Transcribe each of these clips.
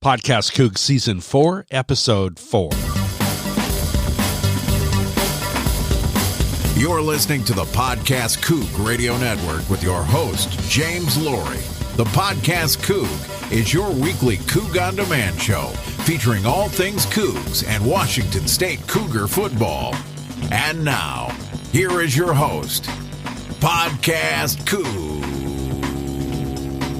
PodcastCoug Season 4, Episode 4. You're listening to the PodcastCoug Radio Network with your host, James Laurie. The PodcastCoug is your weekly Coug On Demand show featuring all things Cougs and Washington State Cougar football. And now, here is your host, PodcastCoug.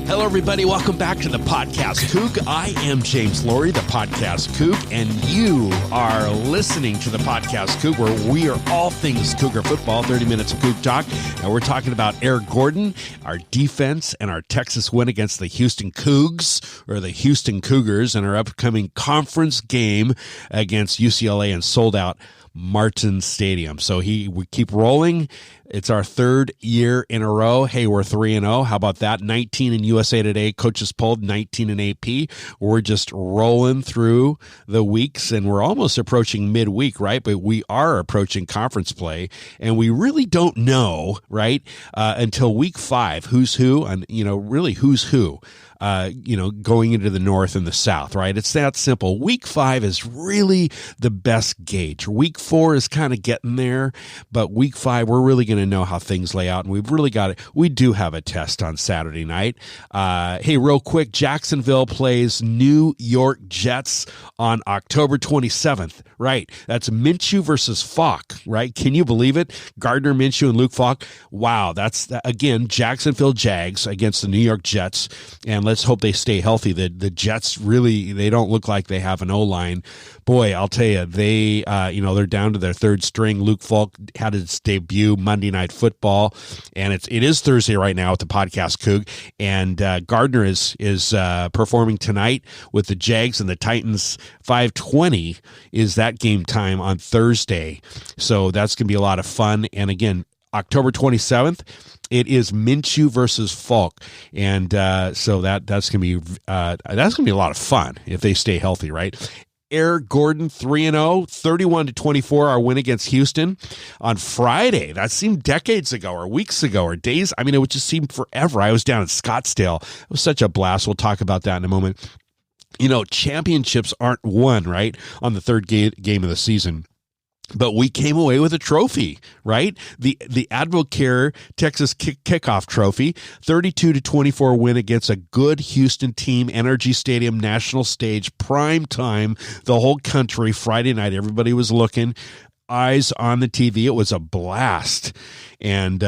Hello, everybody. Welcome back to the PodcastCoug. I am James Laurie, the PodcastCoug, and you are listening to the PodcastCoug, where we are all things Cougar football, 30 minutes of Coug talk, and we're talking about Eric Gordon, our defense, and our Texas win against the Houston COOGs, or the Houston Cougars, and our upcoming conference game against UCLA in sold-out Martin Stadium. So we keep rolling. It's our third year in a row. Hey, we're 3-0. How about that? 19 in USA Today. Coaches polled 19 in AP. We're just rolling through the weeks, and we're almost approaching midweek, right? But we are approaching conference play, and we really don't know, right, until week 5 who's who, and really who's who. Going into the North and the South, right? It's that simple. Week 5 is really the best gauge. Week 4 is kind of getting there, but week 5, we're really going to know how things lay out, and we've really got it. We do have a test on Saturday night. Hey, real quick, Jacksonville plays New York Jets on October 27th, right? That's Minshew versus Falk, right? Can you believe it? Gardner Minshew and Luke Falk. Wow, that's, again, Jacksonville Jags against the New York Jets, and let's hope they stay healthy. The Jets really, they don't look like they have an O-line. Boy, I'll tell you, they're down to their third string. Luke Falk had his debut Monday Night Football, and it is Thursday right now at the PodcastCoug, and Gardner is performing tonight with the Jags and the Titans. 5:20 is that game time on Thursday, so that's going to be a lot of fun. And again, October 27th, it is Minshew versus Falk, and so that's gonna be a lot of fun if they stay healthy, right? Eric Gordon 3-0, 31-24, our win against Houston on Friday. That seemed decades ago, or weeks ago, or days. I mean, it would just seem forever. I was down in Scottsdale. It was such a blast. We'll talk about that in a moment. Championships aren't won, right, on the third game of the season. But we came away with a trophy, right? The AdvoCare Texas Kickoff Trophy, 32-24 win against a good Houston team, Energy Stadium, national stage, prime time, the whole country, Friday night. Everybody was looking, eyes on the TV. It was a blast. And,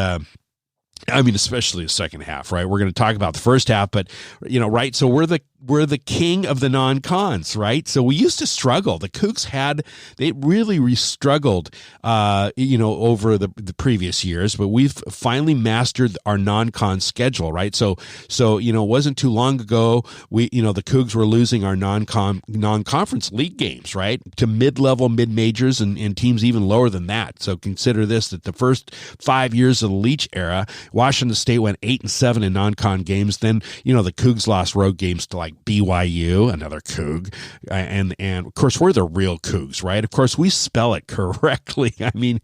especially the second half, right? We're going to talk about the first half, but, right? So we're the king of the non-cons, right? So we used to struggle. The Cougs they really struggled, over the previous years, but we've finally mastered our non-con schedule, right? So, it wasn't too long ago, the Cougs were losing our non-conference league games, right? To mid-level, mid-majors and teams even lower than that. So consider this, that the first 5 years of the Leach era, Washington State went 8-7 in non-con games. Then, the Cougs lost road games to like BYU, another Coug, and of course we're the real Cougs, right? Of course we spell it correctly. I mean,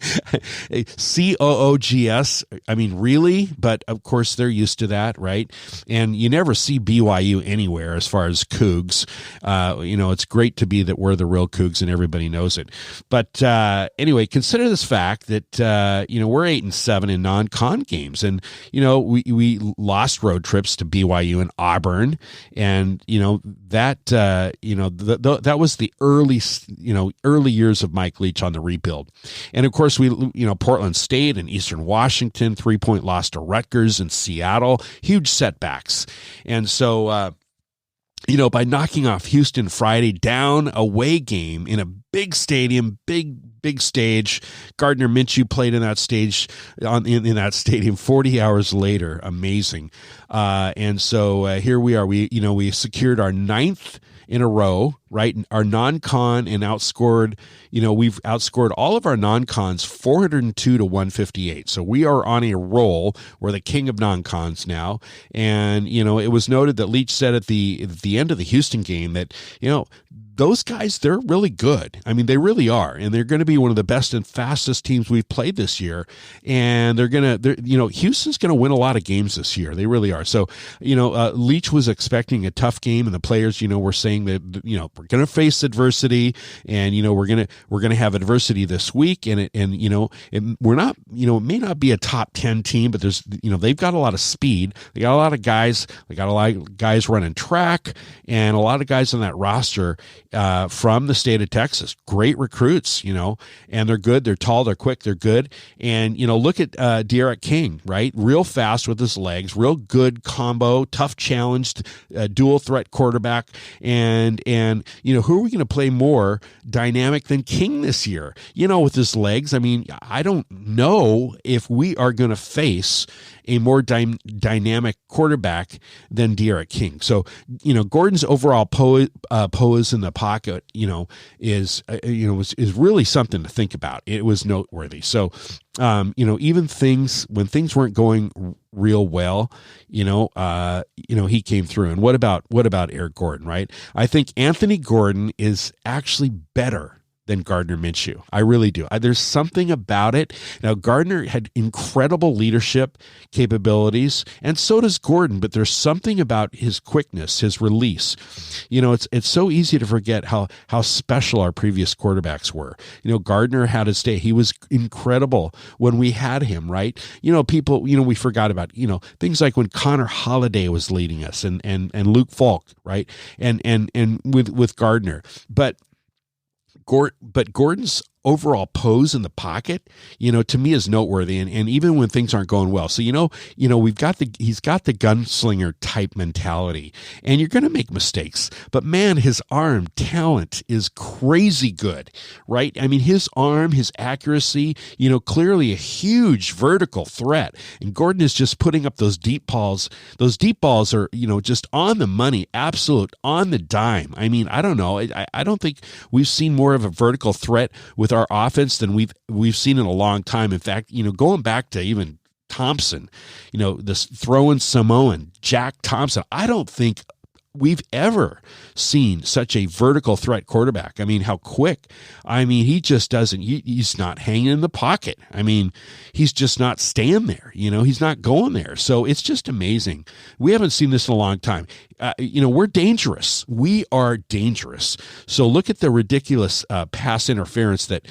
COOGS. I mean, really, but of course they're used to that, right? And you never see BYU anywhere as far as Cougs. It's great to be that we're the real Cougs and everybody knows it. But anyway, consider this fact that we're 8-7 in non-con games, and we lost road trips to BYU and Auburn, and that was the early years of Mike Leach on the rebuild. And of course Portland State and Eastern Washington, 3-point loss to Rutgers and Seattle, huge setbacks. And so by knocking off Houston Friday, down away game in a big stadium, big stage. Gardner Minshew played in that stage in that stadium 40 hours later. Amazing. And so here we are. We secured our 9th in a row, right? Our non-con, and outscored, we've outscored all of our non-cons 402-158. So we are on a roll. We're the king of non-cons now. And, it was noted that Leach said at the end of the Houston game that, those guys, they're really good. I mean, they really are, and they're going to be one of the best and fastest teams we've played this year. And Houston's going to win a lot of games this year. They really are. So, Leach was expecting a tough game, and the players, were saying that, we're going to face adversity, and we're going to have adversity this week, we're not, it may not be a top 10 team, but there's, they've got a lot of speed. They got a lot of guys. They got a lot of guys running track, and a lot of guys on that roster from the state of Texas. Great recruits, and they're good. They're tall. They're quick. They're good. And look at Derek King, right? Real fast with his legs. Real good combo. Tough challenged dual threat quarterback. And who are we going to play more dynamic than King this year? With his legs. I mean, I don't know if we are going to face a more dynamic quarterback than Derek King. So, Gordon's overall pose in the pocket, is really something to think about. It was noteworthy. So, even when things weren't going real well, he came through. And what about Eric Gordon, right? I think Anthony Gordon is actually better than Gardner Minshew. I really do. There's something about it. Now, Gardner had incredible leadership capabilities, and so does Gordon, but there's something about his quickness, his release. It's so easy to forget how special our previous quarterbacks were. Gardner had his day. He was incredible when we had him, right? People, we forgot about, things like when Connor Holiday was leading us and Luke Falk, right? And with Gardner. But Gordon's overall pose in the pocket, to me is noteworthy. And even when things aren't going well. So, he's got the gunslinger type mentality, and you're going to make mistakes, but man, his arm talent is crazy good, right? I mean, his arm, his accuracy, clearly a huge vertical threat. And Gordon is just putting up those deep balls. Those deep balls are, just on the money, absolute on the dime. I mean, I don't know. I don't think we've seen more of a vertical threat with our offense than we've seen in a long time. In fact, going back to even Thompson, this throwing Samoan, Jack Thompson, I don't think we've ever seen such a vertical threat quarterback. I mean, how quick. I mean, he just doesn't, he's not hanging in the pocket. I mean, he's just not staying there. He's not going there. So it's just amazing. We haven't seen this in a long time. We're dangerous. We are dangerous. So look at the ridiculous pass interference that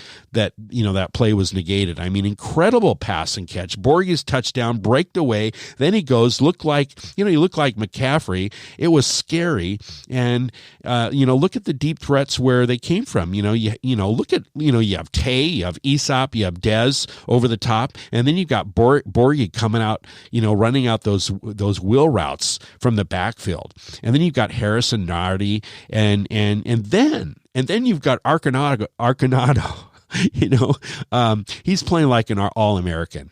play was negated. I mean, incredible pass and catch. Borghe's touchdown, breaked away. Then he goes, he looked like McCaffrey. It was scary. And, look at the deep threats where they came from. Look at, you have Tay, you have Aesop, you have Dez over the top. And then you've got Borghe coming out, running out those wheel routes from the backfield. And then you've got Harrison Nardi, and then you've got Arconado. He's playing like an All-American.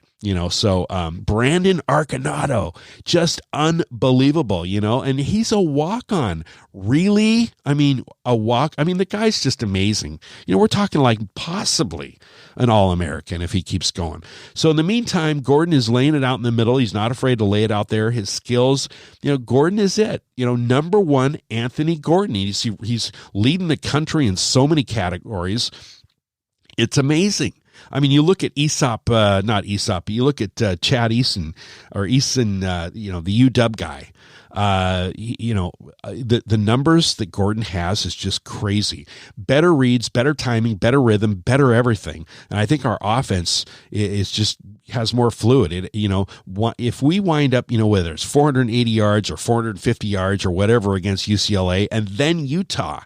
So Brandon Arconado, just unbelievable, and he's a walk-on. Really? I mean, the guy's just amazing. We're talking like possibly an All-American if he keeps going. So in the meantime, Gordon is laying it out in the middle. He's not afraid to lay it out there. His skills, Gordon is it. Number one, Anthony Gordon. He's leading the country in so many categories. It's amazing. I mean, you look at not Aesop, you look at Chad Eason, the UW guy. The numbers that Gordon has is just crazy. Better reads, better timing, better rhythm, better everything. And I think our offense is just has more fluid. If we wind up, whether it's 480 yards or 450 yards or whatever against UCLA and then Utah,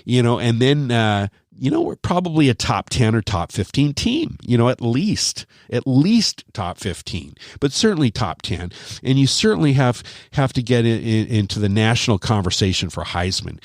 and then we're probably a top 10 or top 15 team, at least top 15, but certainly top 10. And you certainly have to get into the national conversation for Heisman.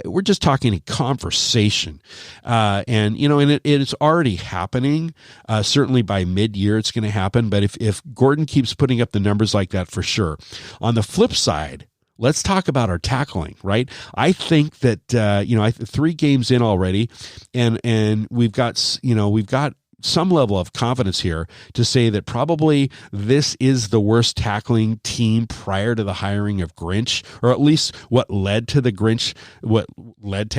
We're just talking a conversation. And it's already happening. Certainly by mid-year, it's going to happen. But if Gordon keeps putting up the numbers like that, for sure. On the flip side, let's talk about our tackling, right? I think that 3 games in already, and we've got some level of confidence here to say that probably this is the worst tackling team prior to the hiring of Grinch, or at least what led to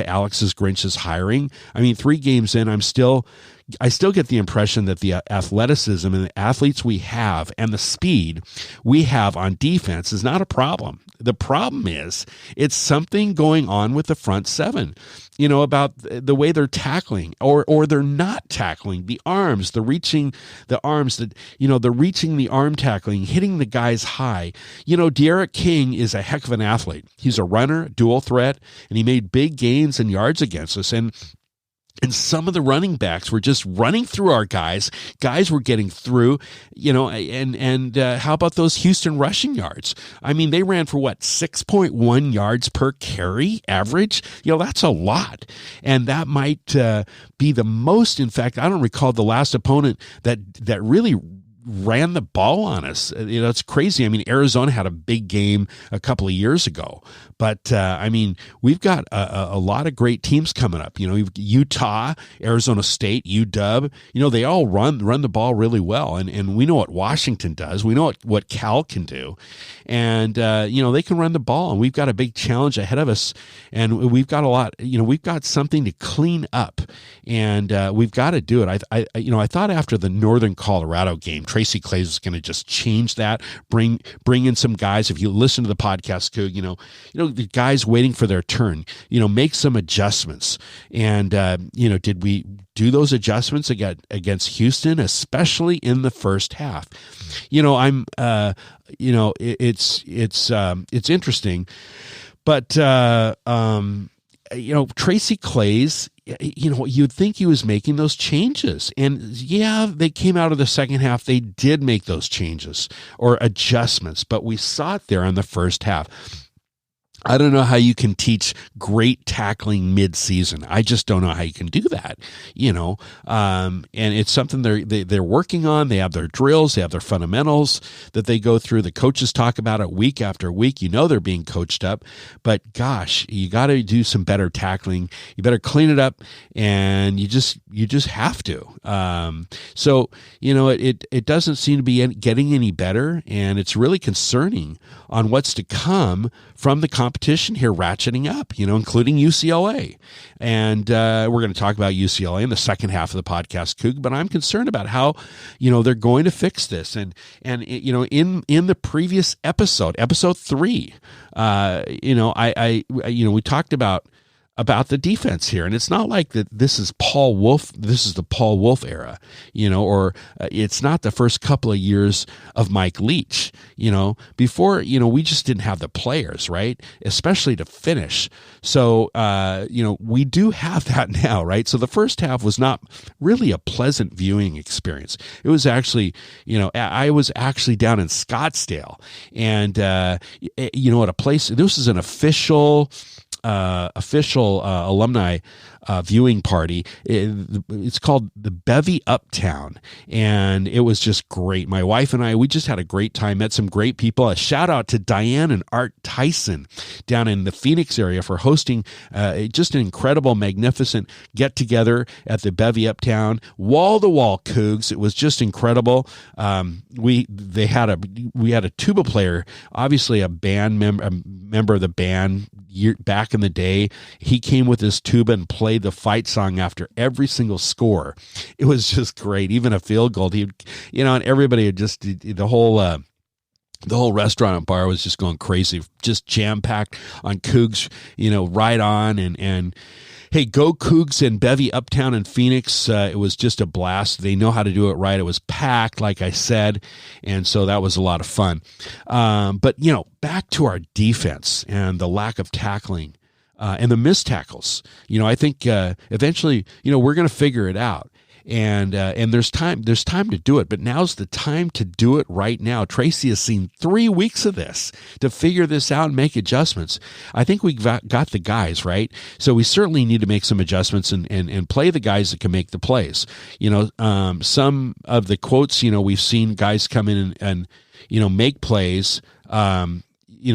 Alex's Grinch's hiring. I mean, 3 games in, I still get the impression that the athleticism and the athletes we have and the speed we have on defense is not a problem. The problem is it's something going on with the front 7, about the way they're tackling or they're not tackling, the arms, the reaching the arms, the reaching the arm tackling, hitting the guys high. De'Aaron King is a heck of an athlete. He's a runner, dual threat, and he made big gains in yards against us. And some of the running backs were just running through our guys. Guys were getting through, and how about those Houston rushing yards? I mean, they ran for 6.1 yards per carry average? That's a lot. And that might be the most. In fact, I don't recall the last opponent that really ran the ball on us. It's crazy. I mean, Arizona had a big game a couple of years ago, but we've got a lot of great teams coming up. Utah, Arizona State, UW. They all run the ball really well, and we know what Washington does. We know what Cal can do, and they can run the ball. And we've got a big challenge ahead of us, and we've got a lot. We've got something to clean up, and we've got to do it. I thought after the Northern Colorado game, Tracy Claeys was going to just change that, bring in some guys. If you listen to the podcast, Coug, the guys waiting for their turn, make some adjustments. And, did we do those adjustments against Houston, especially in the first half? It's interesting, but, Tracy Claeys, you'd think he was making those changes. And yeah, they came out of the second half. They did make those changes or adjustments, but we saw it there in the first half. I don't know how you can teach great tackling mid-season. I just don't know how you can do that, and it's something they're working on. They have their drills, they have their fundamentals that they go through. The coaches talk about it week after week. They're being coached up, but gosh, you got to do some better tackling. You better clean it up, and you just have to. So it doesn't seem to be getting any better, and it's really concerning on what's to come from the competition here ratcheting up, including UCLA. And we're going to talk about UCLA in the second half of the podcast, Coug, but I'm concerned about how, they're going to fix this. And in the previous episode 3, we talked about the defense here. And it's not like that this is Paul Wolf. This is the Paul Wolf era, or it's not the first couple of years of Mike Leach, before, we just didn't have the players, right? Especially to finish. So, we do have that now, right? So the first half was not really a pleasant viewing experience. It was actually, I was actually down in Scottsdale and, at a place, this is an official alumni viewing party. It's called the Bevy Uptown, and it was just great. My wife and I, we just had a great time, met some great people. A shout out to Diane and Art Tyson down in the Phoenix area for hosting just an incredible, magnificent get-together at the Bevy Uptown. Wall-to-wall Cougs. It was just incredible. We had a tuba player, obviously a member of the band back in the day. He came with his tuba and played the fight song after every single score. It was just great. Even a field goal, and everybody had just the whole restaurant and bar was just going crazy, just jam packed on Cougs, right on and. Hey, go Cougs and Bevy Uptown in Phoenix. It was just a blast. They know how to do it right. It was packed, like I said, and so that was a lot of fun. But, back to our defense and the lack of tackling and the missed tackles. I think eventually, we're going to figure it out. And there's time to do it, but now's the time to do it right now. Tracy has seen 3 weeks of this to figure this out and make adjustments. I think we've got the guys, right? So we certainly need to make some adjustments and play the guys that can make the plays. Some of the quotes, we've seen guys come in and make plays,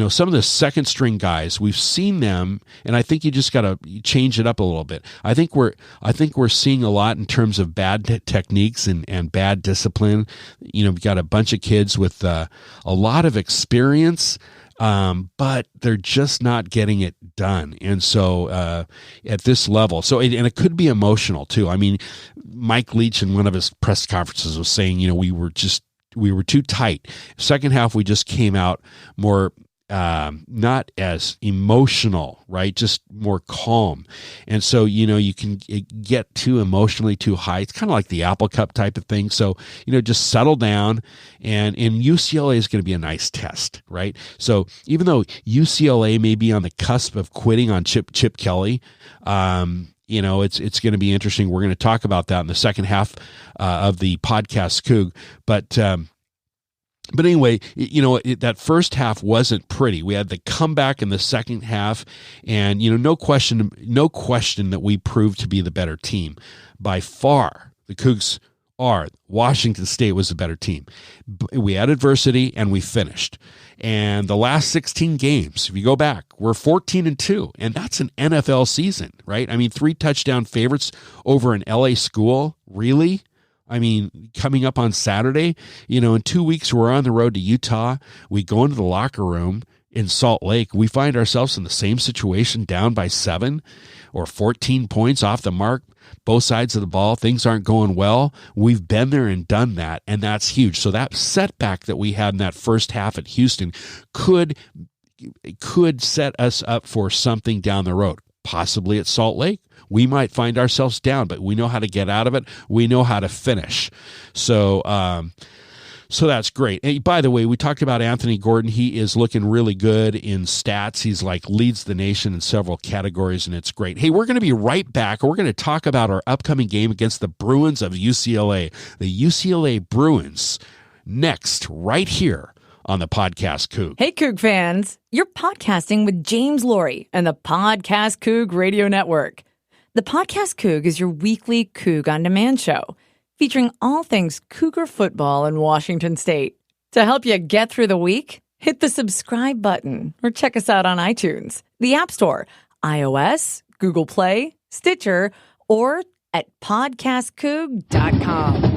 some of the second string guys, we've seen them, and I think you just got to change it up a little bit. I think we're seeing a lot in terms of bad techniques and bad discipline. We've got a bunch of kids with a lot of experience, but they're just not getting it done. And so at this level, and it could be emotional too. I mean, Mike Leach in one of his press conferences was saying, we were too tight. Second half, we just came out more not as emotional, right? Just more calm. And so, you can get too emotionally too high. It's kind of like the Apple Cup type of thing. So, just settle down. And UCLA is going to be a nice test, right? So even though UCLA may be on the cusp of quitting on Chip Kelly, it's going to be interesting. We're going to talk about that in the second half of the podcast Coug. But anyway, that first half wasn't pretty. We had the comeback in the second half, and no question that we proved to be the better team by far. The Cougs are. Washington State was a better team. We had adversity, and we finished. And the last 16 games, if you go back, we're 14-2, and that's an NFL season, right? I mean, 3 touchdown favorites over an LA school, really? I mean, coming up on Saturday, in 2 weeks, we're on the road to Utah. We go into the locker room in Salt Lake. We find ourselves in the same situation, down by 7 or 14 points off the mark, both sides of the ball. Things aren't going well. We've been there and done that, and that's huge. So that setback that we had in that first half at Houston could set us up for something down the road, possibly at Salt Lake. We might find ourselves down, but we know how to get out of it. We know how to finish. So that's great. Hey, by the way, we talked about Anthony Gordon. He is looking really good in stats. He's leads the nation in several categories, and it's great. Hey, we're going to be right back. We're going to talk about our upcoming game against the Bruins of UCLA. The UCLA Bruins next, right here on the Podcast Coug. Hey, Coug fans. You're podcasting with James Laurie and the Podcast Coug Radio Network. The Podcast Coug is your weekly Coug on Demand show, featuring all things Cougar football in Washington State. To help you get through the week, hit the subscribe button or check us out on iTunes, the App Store, iOS, Google Play, Stitcher, or at PodcastCoug.com.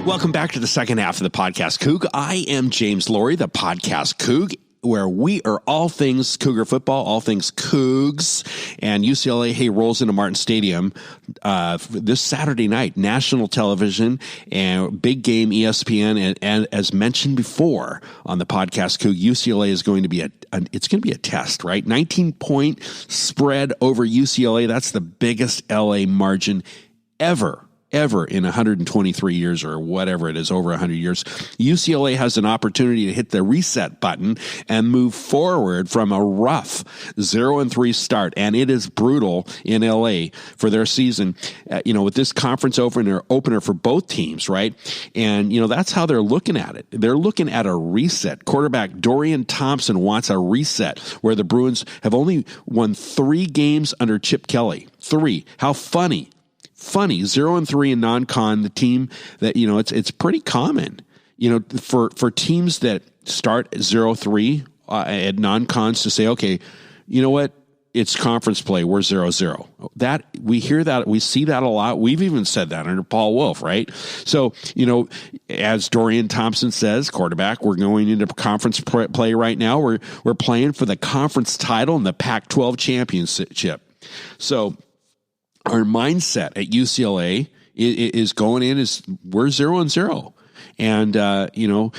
Welcome back to the second half of the Podcast Coug. I am James Laurie, the Podcast Coug, where we are all things Cougar football, all things Cougs, and UCLA rolls into Martin Stadium this Saturday night, national television, and big game ESPN, and as mentioned before on the Podcast Coug, UCLA is going to be it's going to be a test, right? 19-point spread over UCLA. That's the biggest LA margin ever in 123 years or whatever it is, over 100 years. UCLA has an opportunity to hit the reset button and move forward from a rough 0-3 start. And it is brutal in LA for their season, with this conference opener for both teams, right? And, that's how they're looking at it. They're looking at a reset. Quarterback Dorian Thompson wants a reset where the Bruins have only won 3 games under Chip Kelly. 3. How funny. 0-3 in non-con, the team that, it's pretty common, for teams that start 0-3 at non-cons to say, okay, you know what, it's conference play, we're 0-0. That we hear that, we see that a lot. We've even said that under Paul Wolf, right? So, as Dorian Thompson says, quarterback, we're going into conference play right now. We're playing for the conference title and the Pac-12 championship. So our mindset at UCLA is going in is we're 0-0. And,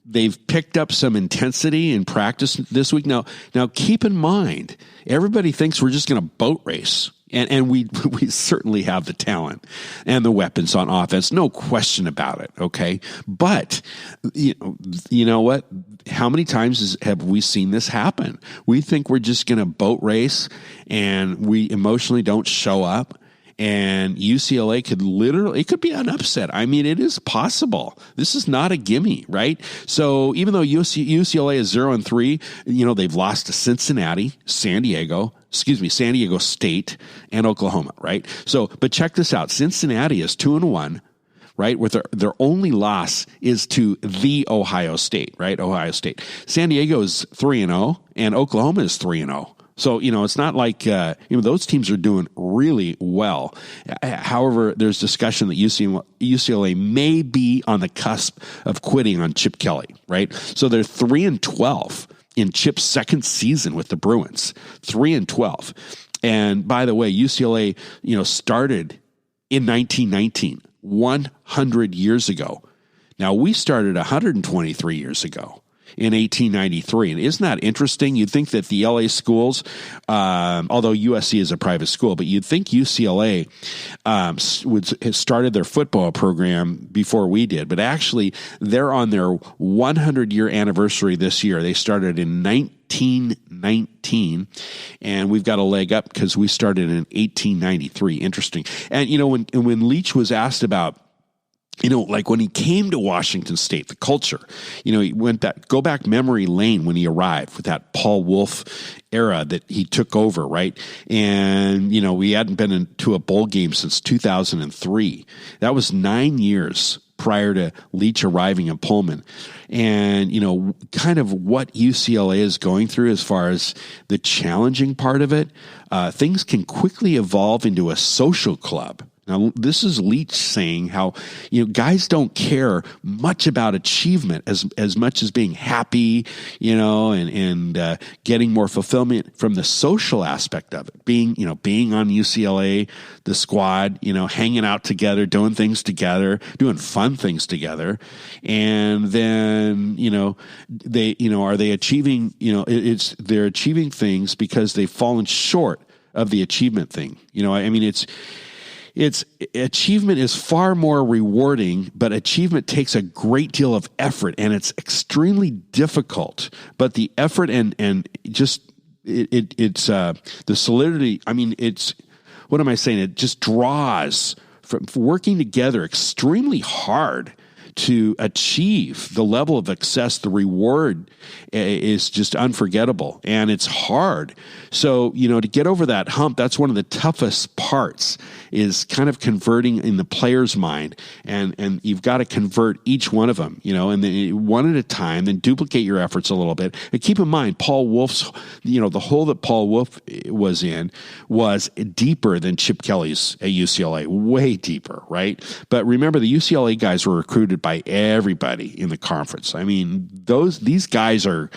they've picked up some intensity in practice this week. Now keep in mind, everybody thinks we're just going to boat race. And we certainly have the talent and the weapons on offense. No question about it. Okay. But you know what? How many times have we seen this happen? We think we're just going to boat race and we emotionally don't show up. And UCLA it could be an upset. I mean, it is possible. This is not a gimme, right? So even though UCLA is 0-3, they've lost to Cincinnati, San Diego State, and Oklahoma, right? So, but check this out. Cincinnati is 2-1, right? With their only loss is to the Ohio State, right? Ohio State. San Diego is 3-0, and Oklahoma is 3-0. So, it's not like, those teams are doing really well. However, there's discussion that UCLA may be on the cusp of quitting on Chip Kelly, right? So they're 3-12 in Chip's second season with the Bruins, 3-12. And by the way, UCLA, started in 1919, 100 years ago. Now we started 123 years ago. In 1893. And isn't that interesting? You'd think that the LA schools, although USC is a private school, but you'd think UCLA would have started their football program before we did. But actually, they're on their 100-year anniversary this year. They started in 1919, and we've got a leg up because we started in 1893. Interesting. And, when Leach was asked about, like when he came to Washington State, the culture, he went go back memory lane when he arrived with that Paul Wolf era that he took over, right? And, we hadn't been into a bowl game since 2003. That was 9 years prior to Leach arriving in Pullman. And, kind of what UCLA is going through as far as the challenging part of it, things can quickly evolve into a social club. Now, this is Leach saying how, guys don't care much about achievement as much as being happy, and getting more fulfillment from the social aspect of it. Being on UCLA, the squad, hanging out together, doing things together, doing fun things together. And then, are they achieving, they're achieving things because they've fallen short of the achievement thing. It's achievement is far more rewarding, but achievement takes a great deal of effort and it's extremely difficult. But the effort and just it's the solidity. What am I saying? It just draws from working together extremely hard to achieve the level of success. The reward is just unforgettable and it's hard. So, to get over that hump, that's one of the toughest parts is kind of converting in the player's mind. And you've got to convert each one of them, and then one at a time, then duplicate your efforts a little bit. And keep in mind, Paul Wolf's, the hole that Paul Wolf was in was deeper than Chip Kelly's at UCLA, way deeper, right? But remember, the UCLA guys were recruited by everybody in the conference. These guys are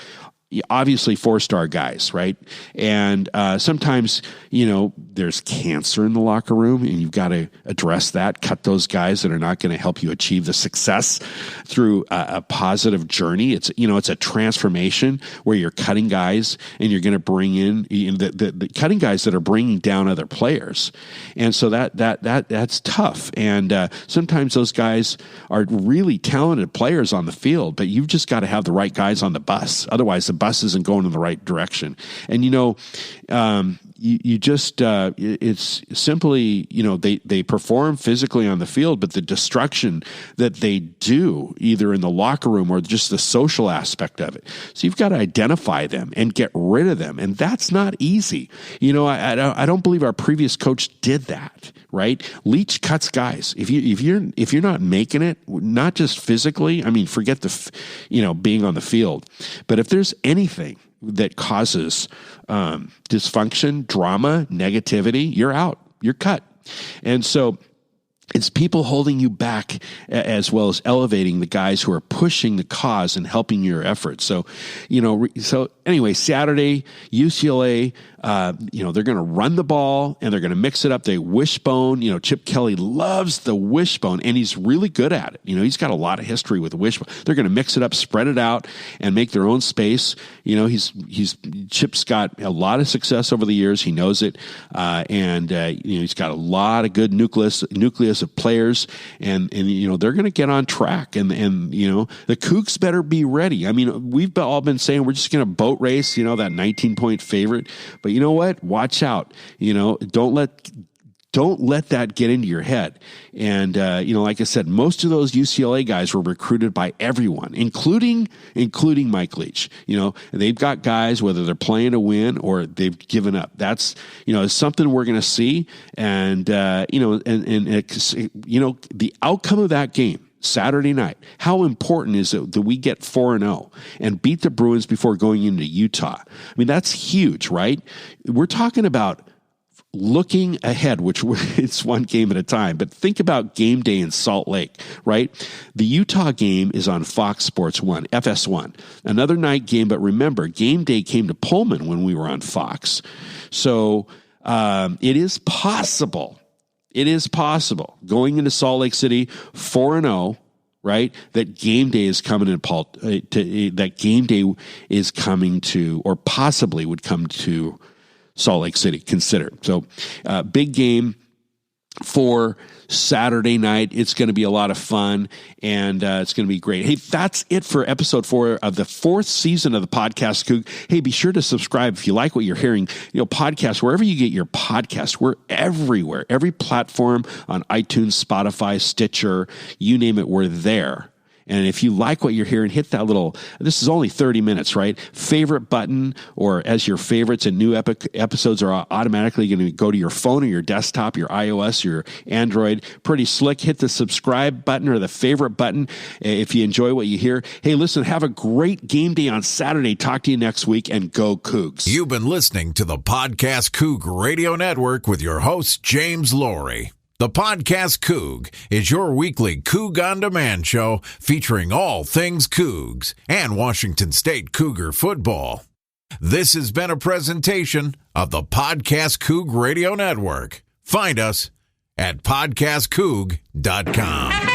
obviously 4-star guys, right? And sometimes, there's cancer in the locker room and you've got to address that, cut those guys that are not going to help you achieve the success through a positive journey. It's a transformation where you're cutting guys and you're going to bring in the cutting guys that are bringing down other players. And so that's tough. And sometimes those guys are really talented players on the field, but you've just got to have the right guys on the bus. Otherwise, the bus isn't going in the right direction. And, it's simply, they perform physically on the field, but the destruction that they do either in the locker room or just the social aspect of it. So you've got to identify them and get rid of them. And that's not easy. I don't believe our previous coach did that, right? Leach cuts guys. If you're not making it, not just physically, forget being on the field, but if there's anything that causes dysfunction, drama, negativity, you're out. You're cut. And so it's people holding you back as well as elevating the guys who are pushing the cause and helping your efforts. So, so anyway, Saturday, UCLA, they're going to run the ball and they're going to mix it up. They wishbone. Chip Kelly loves the wishbone and he's really good at it. He's got a lot of history with the wishbone. They're going to mix it up, spread it out, and make their own space. Chip's got a lot of success over the years. He knows it, and he's got a lot of good nucleus of players, and they're going to get on track. And the Cougs better be ready. I mean, we've all been saying we're just going to boat race. That 19-point favorite. But you know what? Watch out. Don't let that get into your head. And, like I said, most of those UCLA guys were recruited by everyone, including Mike Leach. They've got guys, whether they're playing to win or they've given up. That's, something we're going to see. And, the outcome of that game, Saturday night, how important is it that we get 4-0 and beat the Bruins before going into Utah? I mean, that's huge, right? We're talking about looking ahead, which it's one game at a time, but think about game day in Salt Lake, right? The Utah game is on Fox Sports 1, FS1, another night game. But remember, game day came to Pullman when we were on Fox. So it is possible going into Salt Lake City 4-0, right? That game day is coming that game day is coming to, or possibly would come to Salt Lake City, consider. So big game for Saturday night. It's going to be a lot of fun, and it's going to be great. Hey, that's it for episode 4 of the 4th season of the Podcast Coug. Hey, be sure to subscribe if you like what you're hearing. Podcasts, wherever you get your podcast, we're everywhere. Every platform on iTunes, Spotify, Stitcher, you name it, we're there. And if you like what you're hearing, hit that little, this is only 30 minutes, right? Favorite button, or as your favorites and new episodes are automatically going to go to your phone or your desktop, your iOS, your Android. Pretty slick. Hit the subscribe button or the favorite button if you enjoy what you hear. Hey, listen, have a great game day on Saturday. Talk to you next week, and go Cougs. You've been listening to the Podcast Coug Radio Network with your host, James Laurie. The Podcast Coug is your weekly Coug on Demand show featuring all things Cougs and Washington State Cougar football. This has been a presentation of the Podcast Coug Radio Network. Find us at PodcastCoug.com.